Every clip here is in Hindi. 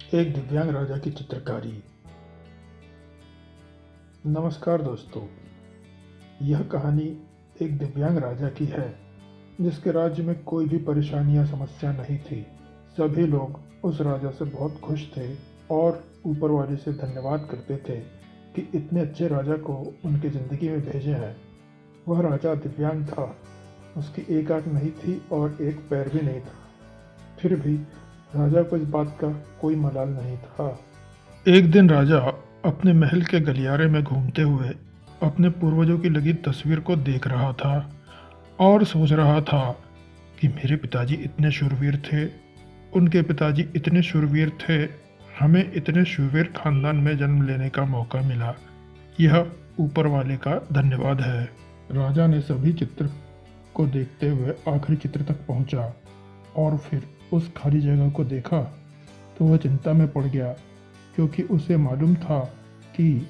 एक दिव्यांग राजा की चित्रकारी। नमस्कार दोस्तों, यह कहानी एक दिव्यांग राजा की है जिसके राज्य में कोई भी परेशानी या समस्या नहीं थी। सभी लोग उस राजा से बहुत खुश थे और ऊपर वाले से धन्यवाद करते थे कि इतने अच्छे राजा को उनकी ज़िंदगी में भेजे हैं। वह राजा दिव्यांग था, उसकी एक आंख नहीं थी और एक पैर भी नहीं था। फिर भी राजा को इस बात का कोई मलाल नहीं था। एक दिन राजा अपने महल के गलियारे में घूमते हुए अपने पूर्वजों की लगी तस्वीर को देख रहा था और सोच रहा था कि मेरे पिताजी इतने शूरवीर थे, उनके पिताजी इतने शूरवीर थे, हमें इतने शूरवीर खानदान में जन्म लेने का मौका मिला। यह ऊपर वाले का धन्यवाद है। राजा ने सभी चित्र को देखते हुए आखिरी चित्र तक पहुंचा और फिर उस खाली जगह को देखा तो वह चिंता में पड़ गया, क्योंकि उसे मालूम था कि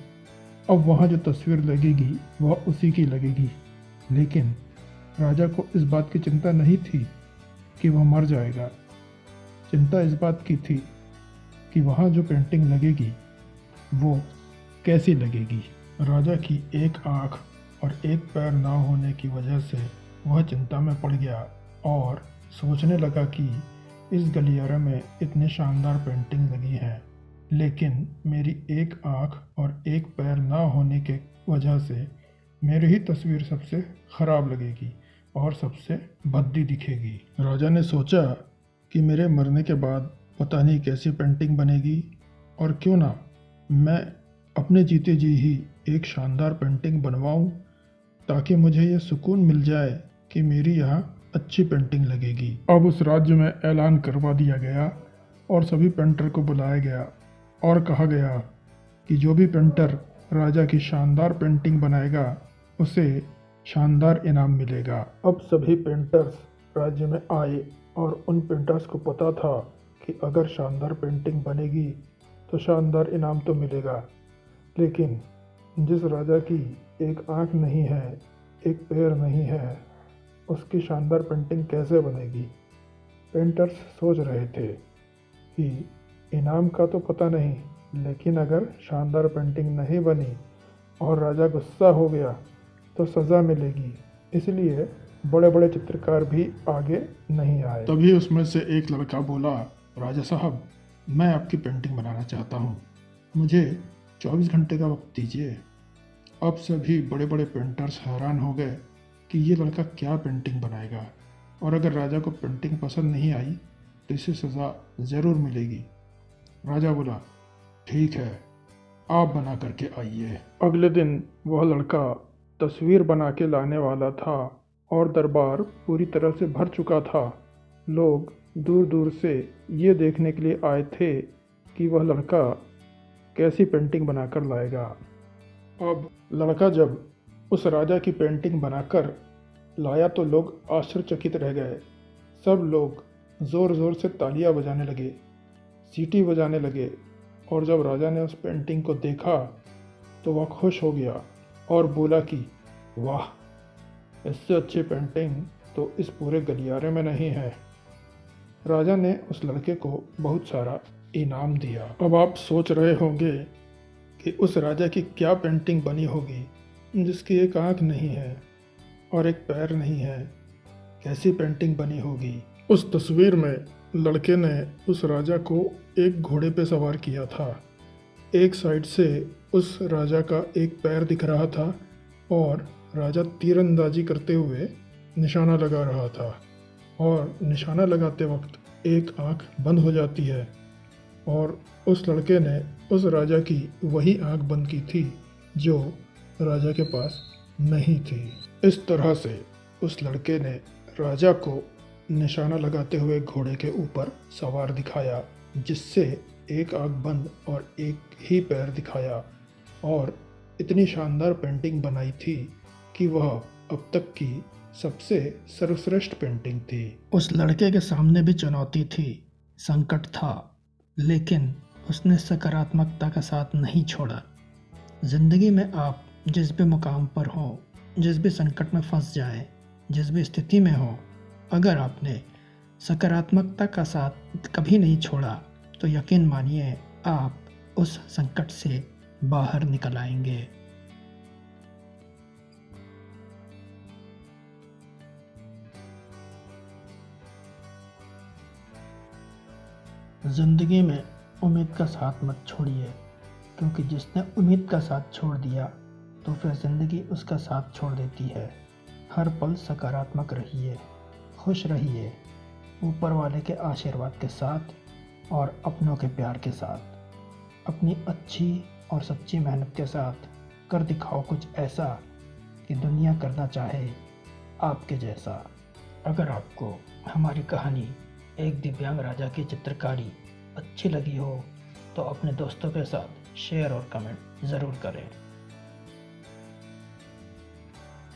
अब वहाँ जो तस्वीर लगेगी वह उसी की लगेगी। लेकिन राजा को इस बात की चिंता नहीं थी कि वह मर जाएगा। चिंता इस बात की थी कि वहाँ जो पेंटिंग लगेगी वो कैसी लगेगी। राजा की एक आँख और एक पैर ना होने की वजह से वह चिंता में पड़ गया और सोचने लगा कि इस गलियारे में इतनी शानदार पेंटिंग लगी हैं, लेकिन मेरी एक आँख और एक पैर ना होने के वजह से मेरी ही तस्वीर सबसे ख़राब लगेगी और सबसे भद्दी दिखेगी। राजा ने सोचा कि मेरे मरने के बाद पता नहीं कैसी पेंटिंग बनेगी, और क्यों ना मैं अपने जीते जी ही एक शानदार पेंटिंग बनवाऊं, ताकि मुझे ये सुकून मिल जाए कि मेरी यहाँ अच्छी पेंटिंग लगेगी। अब उस राज्य में ऐलान करवा दिया गया और सभी पेंटर को बुलाया गया और कहा गया कि जो भी पेंटर राजा की शानदार पेंटिंग बनाएगा उसे शानदार इनाम मिलेगा। अब सभी पेंटर्स राज्य में आए और उन पेंटर्स को पता था कि अगर शानदार पेंटिंग बनेगी तो शानदार इनाम तो मिलेगा, लेकिन जिस राजा की एक आंख नहीं है, एक पैर नहीं है, उसकी शानदार पेंटिंग कैसे बनेगी। पेंटर्स सोच रहे थे कि इनाम का तो पता नहीं, लेकिन अगर शानदार पेंटिंग नहीं बनी और राजा गुस्सा हो गया तो सज़ा मिलेगी, इसलिए बड़े बड़े चित्रकार भी आगे नहीं आए। तभी उसमें से एक लड़का बोला, राजा साहब, मैं आपकी पेंटिंग बनाना चाहता हूँ, मुझे 24 घंटे का वक्त दीजिए। अब सभी बड़े बड़े पेंटर्स हैरान हो गए कि ये लड़का क्या पेंटिंग बनाएगा, और अगर राजा को पेंटिंग पसंद नहीं आई तो इसे सज़ा ज़रूर मिलेगी। राजा बोला, ठीक है, आप बना करके आइए। अगले दिन वह लड़का तस्वीर बना के लाने वाला था और दरबार पूरी तरह से भर चुका था। लोग दूर दूर से ये देखने के लिए आए थे कि वह लड़का कैसी पेंटिंग बनाकर लाएगा। अब लड़का जब उस राजा की पेंटिंग बनाकर लाया तो लोग आश्चर्यचकित रह गए। सब लोग ज़ोर ज़ोर से तालियां बजाने लगे, सीटी बजाने लगे, और जब राजा ने उस पेंटिंग को देखा तो वह खुश हो गया और बोला कि वाह, इससे अच्छी पेंटिंग तो इस पूरे गलियारे में नहीं है। राजा ने उस लड़के को बहुत सारा इनाम दिया। अब आप सोच रहे होंगे कि उस राजा की क्या पेंटिंग बनी होगी जिसकी एक आंख नहीं है और एक पैर नहीं है, कैसी पेंटिंग बनी होगी। उस तस्वीर में लड़के ने उस राजा को एक घोड़े पे सवार किया था। एक साइड से उस राजा का एक पैर दिख रहा था और राजा तीरंदाजी करते हुए निशाना लगा रहा था, और निशाना लगाते वक्त एक आंख बंद हो जाती है, और उस लड़के ने उस राजा की वही आंख बंद की थी जो राजा के पास नहीं थी। इस तरह से उस लड़के ने राजा को निशाना लगाते हुए घोड़े के ऊपर सवार दिखाया, जिससे एक आंख बंद और एक ही पैर दिखाया, और इतनी शानदार पेंटिंग बनाई थी कि वह अब तक की सबसे सर्वश्रेष्ठ पेंटिंग थी। उस लड़के के सामने भी चुनौती थी, संकट था, लेकिन उसने सकारात्मकता का साथ नहीं छोड़ा। ज़िंदगी में आप जिस भी मुकाम पर हो, जिस भी संकट में फंस जाए, जिस भी स्थिति में हो, अगर आपने सकारात्मकता का साथ कभी नहीं छोड़ा तो यकीन मानिए आप उस संकट से बाहर निकल आएंगे। जिंदगी में उम्मीद का साथ मत छोड़िए, क्योंकि जिसने उम्मीद का साथ छोड़ दिया तो फिर जिंदगी उसका साथ छोड़ देती है। हर पल सकारात्मक रहिए, खुश रहिए, ऊपर वाले के आशीर्वाद के साथ और अपनों के प्यार के साथ। अपनी अच्छी और सच्ची मेहनत के साथ कर दिखाओ कुछ ऐसा कि दुनिया करना चाहे आपके जैसा। अगर आपको हमारी कहानी एक दिव्यांग राजा की चित्रकारी अच्छी लगी हो तो अपने दोस्तों के साथ शेयर और कमेंट ज़रूर करें।